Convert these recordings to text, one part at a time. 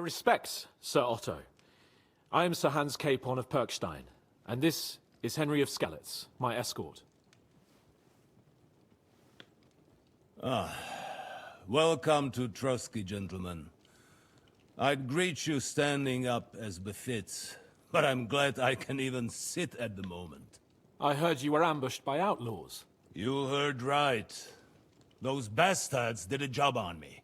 respects, Sir Otto. I am Sir Hans Capon of Perkstein, and this is Henry of Skellets, my escort. Welcome to Trotsky, gentlemen. I'd greet you standing up as befits, but I'm glad I can even sit at the moment. I heard you were ambushed by outlaws. You heard right. Those bastards did a job on me.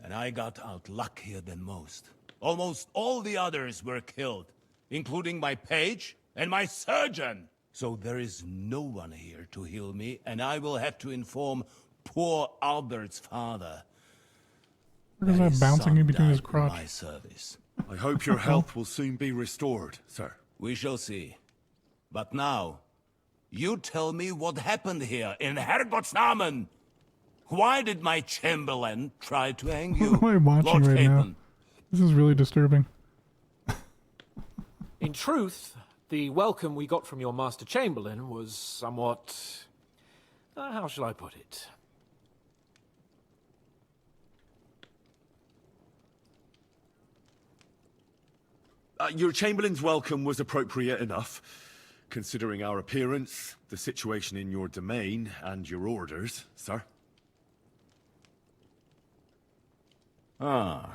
And I got out luckier than most. Almost all the others were killed, including my page and my surgeon. So there is no one here to heal me, and I will have to inform poor Albert's father. What is that bouncing in between his crotch? My service. I hope your health will soon be restored, sir. We shall see. But now, you tell me what happened here in Herrgottsnamen. Why did my Chamberlain try to hang you, What am I watching Lord right Capon? now? This is really disturbing. In truth, the welcome we got from your Master Chamberlain was somewhat... how shall I put it? Your Chamberlain's welcome was appropriate enough, considering our appearance, the situation in your domain, and your orders, sir. I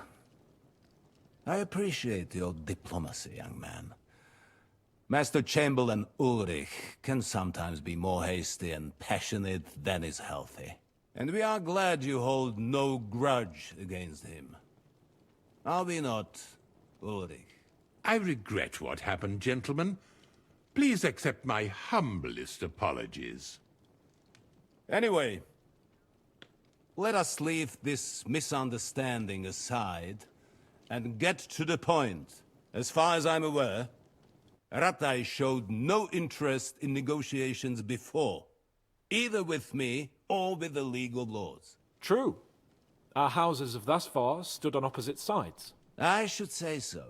appreciate your diplomacy, young man. Master Chamberlain Ulrich can sometimes be more hasty and passionate than is healthy. And we are glad you hold no grudge against him. Are we not, Ulrich? I regret what happened, gentlemen. Please accept my humblest apologies. Anyway, let us leave this misunderstanding aside and get to the point. As far as I'm aware, Ratai showed no interest in negotiations before, either with me or with the League of Lords. True. Our houses have thus far stood on opposite sides. I should say so.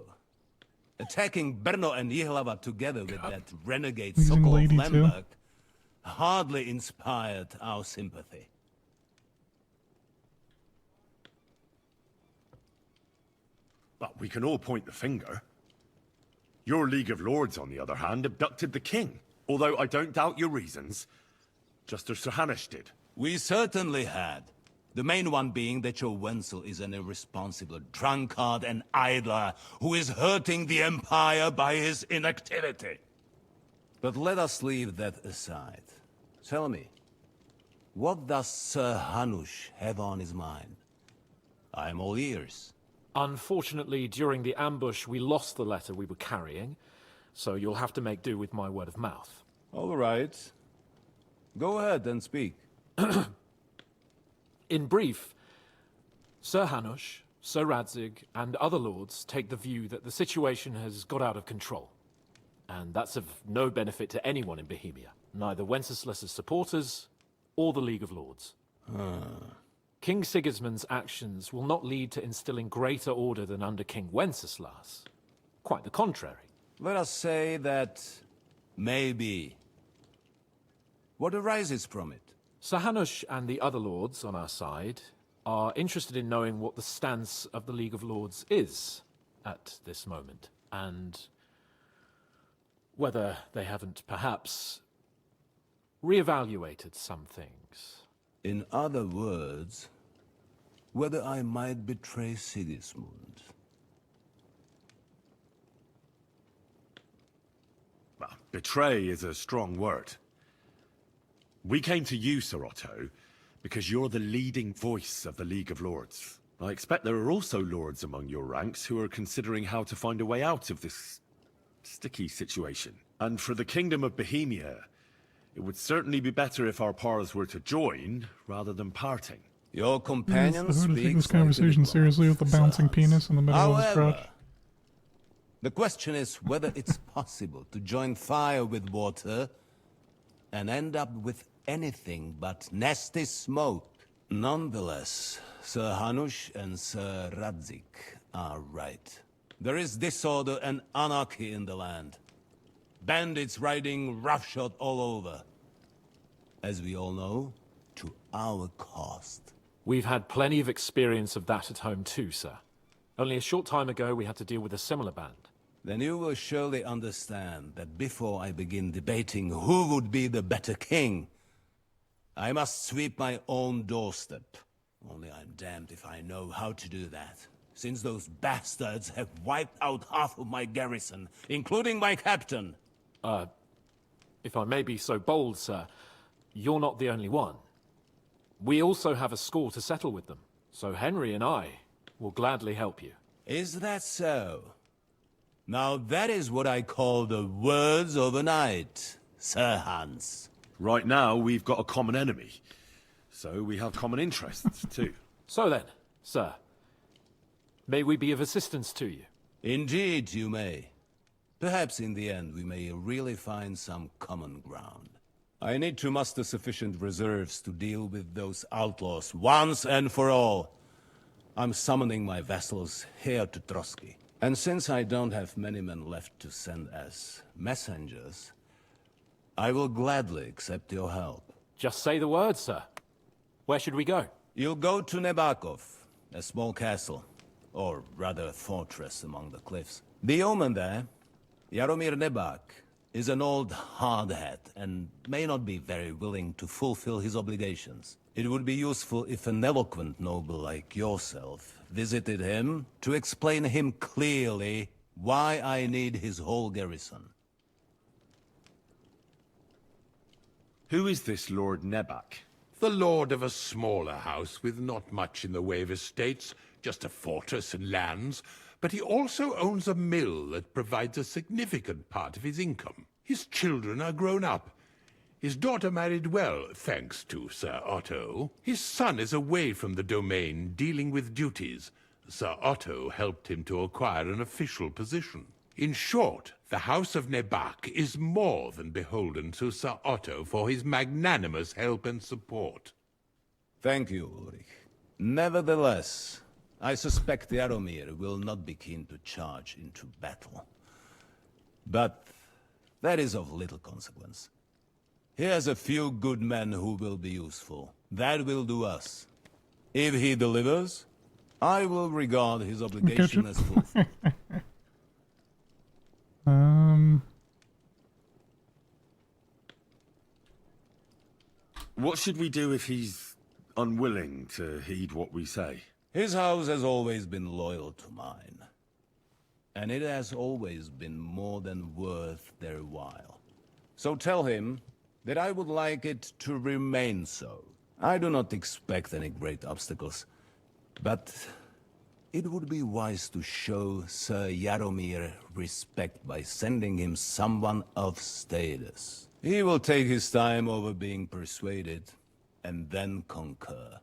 Attacking Brno and Jihlava together with that renegade He's in Sokol of Lady too. Lemberg hardly inspired our sympathy. But we can all point the finger. Your League of Lords, on the other hand, abducted the king. Although I don't doubt your reasons, just as Sir Hanush did. We certainly had. The main one being that your Wenzel is an irresponsible drunkard and idler who is hurting the Empire by his inactivity. But let us leave that aside. Tell me, what does Sir Hanush have on his mind? I am all ears. Unfortunately, during the ambush, we lost the letter we were carrying, so you'll have to make do with my word of mouth. All right. Go ahead and speak. In brief, Sir Hanush, Sir Radzig, and other lords take the view that the situation has got out of control. And that's of no benefit to anyone in Bohemia, neither Wenceslas's supporters or the League of Lords. King Sigismund's actions will not lead to instilling greater order than under King Wenceslas. Quite the contrary. Let us say that maybe. What arises from it? Sir Hanush and the other lords on our side are interested in knowing what the stance of the League of Lords is at this moment, and whether they haven't perhaps reevaluated some things. In other words, whether I might betray Sigismund. Well, betray is a strong word. We came to you, Sir Otto, because you're the leading voice of the League of Lords. I expect there are also lords among your ranks who are considering how to find a way out of this sticky situation. And for the Kingdom of Bohemia, it would certainly be better if our powers were to join, rather than parting. Your companion Who to take this speaks conversation like a seriously with the bouncing diplomat. penis in the middle of his However, crotch? the question is whether it's possible to join fire with water and end up with anything but nasty smoke. Nonetheless, Sir Hanush and Sir Radzig are right. There is disorder and anarchy in the land. Bandits riding roughshod all over. As we all know, to our cost. We've had plenty of experience of that at home too, sir. Only a short time ago, we had to deal with a similar band. Then you will surely understand that before I begin debating who would be the better king, I must sweep my own doorstep. Only I'm damned if I know how to do that, since those bastards have wiped out half of my garrison, including my captain. If I may be so bold, sir, you're not the only one. We also have a score to settle with them, so Henry and I will gladly help you. Is that so? Now that is what I call the words of a knight, Sir Hans. Right now, we've got a common enemy. So we have common interests, too. So then, sir, may we be of assistance to you? Indeed, you may. Perhaps in the end we may really find some common ground. I need to muster sufficient reserves to deal with those outlaws once and for all. I'm summoning my vassals here to Trotsky. And since I don't have many men left to send as messengers, I will gladly accept your help. Just say the word, sir. Where should we go? You'll go to Nebakov, a small castle, or rather a fortress among the cliffs. The yeoman there, Jaromir Nebak, is an old hardhat and may not be very willing to fulfill his obligations. It would be useful if an eloquent noble like yourself visited him to explain him clearly why I need his whole garrison. Who is this Lord Nebak? The lord of a smaller house with not much in the way of estates, just a fortress and lands, but he also owns a mill that provides a significant part of his income. His children are grown up. His daughter married well, thanks to Sir Otto. His son is away from the domain, dealing with duties. Sir Otto helped him to acquire an official position. In short, the House of Nebak is more than beholden to Sir Otto for his magnanimous help and support. Thank you, Ulrich. Nevertheless, I suspect Jaromir will not be keen to charge into battle. But that is of little consequence. He has a few good men who will be useful. That will do us. If he delivers, I will regard his obligation as fulfilled. What should we do if he's unwilling to heed what we say? His house has always been loyal to mine. And it has always been more than worth their while. So tell him that I would like it to remain so. I do not expect any great obstacles, but it would be wise to show Sir Jaromir respect by sending him someone of status. He will take his time over being persuaded, and then concur,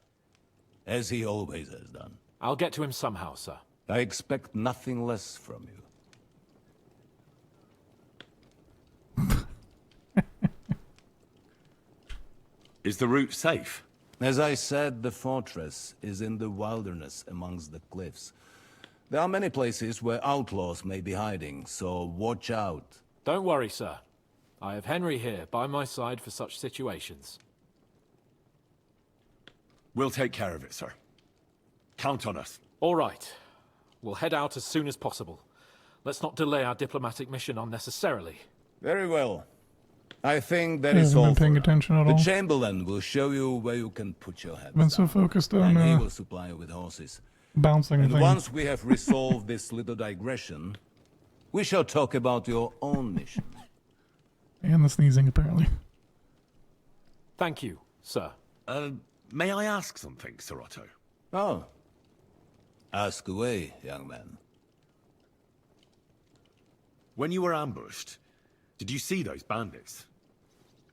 as he always has done. I'll get to him somehow, sir. I expect nothing less from you. Is the route safe? As I said, the fortress is in the wilderness amongst the cliffs. There are many places where outlaws may be hiding, so watch out. Don't worry, sir. I have Henry here by my side for such situations. We'll take care of it, sir. Count on us. All right. We'll head out as soon as possible. Let's not delay our diplomatic mission unnecessarily. Very well. I think that He is hasn't all been paying for now. attention at The all. Chamberlain will show you where you can put your head Been so down, focused on and he will supply you with horses. bouncing And things. once we have resolved this little digression, we shall talk about your own mission. And the sneezing, apparently. Thank you, sir. May I ask something, Sir Otto? Oh. Ask away, young man. When you were ambushed, did you see those bandits?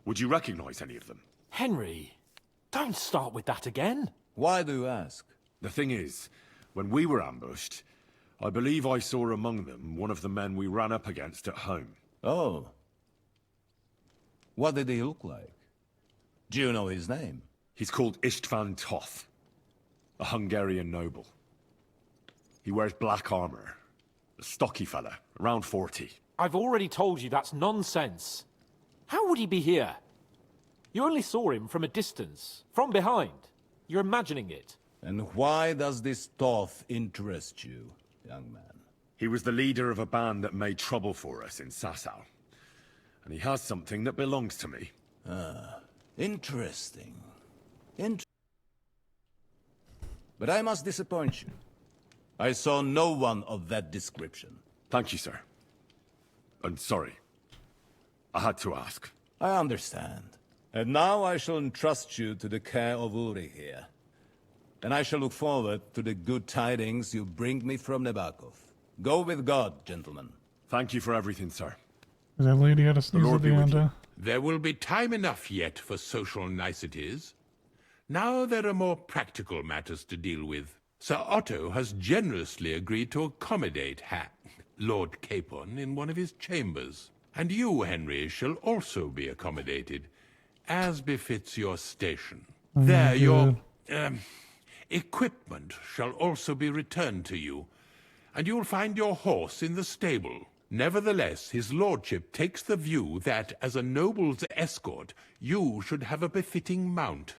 Would you recognize any of them? Henry, don't start with that again. Why do you ask? The thing is, when we were ambushed, I believe I saw among them one of the men we ran up against at home. Oh. What did he look like? Do you know his name? He's called Istvan Toth, a Hungarian noble. He wears black armor. A stocky fella, around 40. I've already told you that's nonsense. How would he be here? You only saw him from a distance, from behind. You're imagining it. And why does this Toth interest you? young man? He was the leader of a band that made trouble for us in Sasau. And he has something that belongs to me. Interesting. But I must disappoint you. I saw no one of that description. Thank you, sir. And sorry. I had to ask. I understand. And now I shall entrust you to the care of Uri here. And I shall look forward to the good tidings you bring me from Nebakov. Go with God, gentlemen. Thank you for everything, sir. Is that lady had a sneeze Lord at be the with end? you. There will be time enough yet for social niceties. Now there are more practical matters to deal with. Sir Otto has generously agreed to accommodate Lord Capon in one of his chambers. And you, Henry, shall also be accommodated, as befits your station. There, your equipment shall also be returned to you, and you'll find your horse in the stable. Nevertheless, his lordship takes the view that, as a noble's escort, you should have a befitting mount.